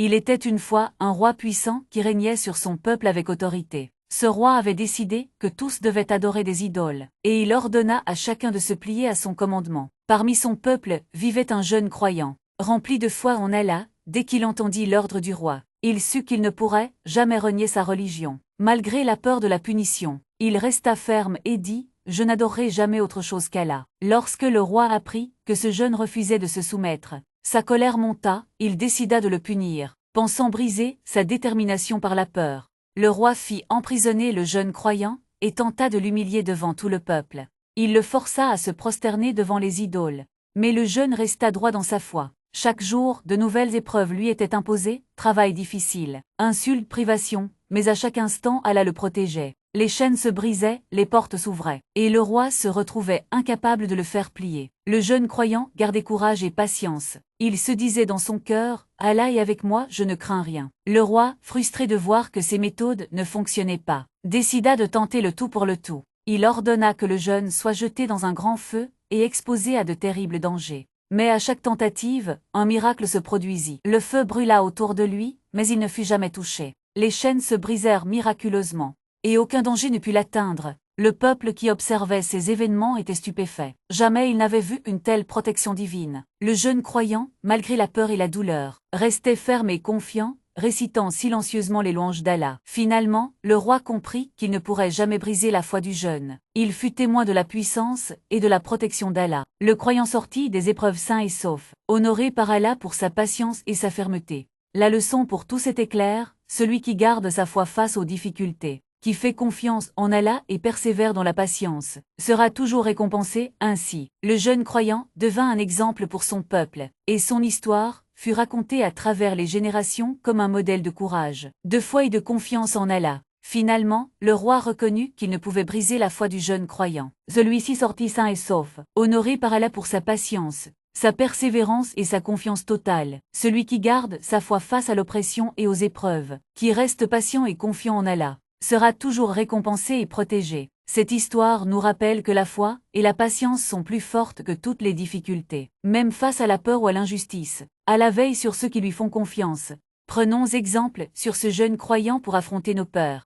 Il était une fois un roi puissant qui régnait sur son peuple avec autorité. Ce roi avait décidé que tous devaient adorer des idoles, et il ordonna à chacun de se plier à son commandement. Parmi son peuple vivait un jeune croyant. Rempli de foi en Allah, dès qu'il entendit l'ordre du roi, il sut qu'il ne pourrait jamais renier sa religion. Malgré la peur de la punition, il resta ferme et dit « Je n'adorerai jamais autre chose qu'Allah ». Lorsque le roi apprit que ce jeune refusait de se soumettre, sa colère monta, il décida de le punir, pensant briser sa détermination par la peur. Le roi fit emprisonner le jeune croyant et tenta de l'humilier devant tout le peuple. Il le força à se prosterner devant les idoles. Mais le jeune resta droit dans sa foi. Chaque jour, de nouvelles épreuves lui étaient imposées, travail difficile, insultes, privations, mais à chaque instant Allah le protégeait. Les chaînes se brisaient, les portes s'ouvraient, et le roi se retrouvait incapable de le faire plier. Le jeune croyant gardait courage et patience. Il se disait dans son cœur, « Allah est avec moi, je ne crains rien ». Le roi, frustré de voir que ses méthodes ne fonctionnaient pas, décida de tenter le tout pour le tout. Il ordonna que le jeune soit jeté dans un grand feu et exposé à de terribles dangers. Mais à chaque tentative, un miracle se produisit. Le feu brûla autour de lui, mais il ne fut jamais touché. Les chaînes se brisèrent miraculeusement, et aucun danger ne put l'atteindre. Le peuple qui observait ces événements était stupéfait. Jamais il n'avait vu une telle protection divine. Le jeune croyant, malgré la peur et la douleur, restait ferme et confiant, récitant silencieusement les louanges d'Allah. Finalement, le roi comprit qu'il ne pourrait jamais briser la foi du jeune. Il fut témoin de la puissance et de la protection d'Allah. Le croyant sortit des épreuves sain et sauf, honoré par Allah pour sa patience et sa fermeté. La leçon pour tous était claire, celui qui garde sa foi face aux difficultés, qui fait confiance en Allah et persévère dans la patience, sera toujours récompensé. Ainsi, le jeune croyant devint un exemple pour son peuple, et son histoire fut racontée à travers les générations comme un modèle de courage, de foi et de confiance en Allah. Finalement, le roi reconnut qu'il ne pouvait briser la foi du jeune croyant. Celui-ci sortit sain et sauf, honoré par Allah pour sa patience, sa persévérance et sa confiance totale. Celui qui garde sa foi face à l'oppression et aux épreuves, qui reste patient et confiant en Allah, sera toujours récompensé et protégé. Cette histoire nous rappelle que la foi et la patience sont plus fortes que toutes les difficultés. Même face à la peur ou à l'injustice, Allah veille sur ceux qui lui font confiance. Prenons exemple sur ce jeune croyant pour affronter nos peurs.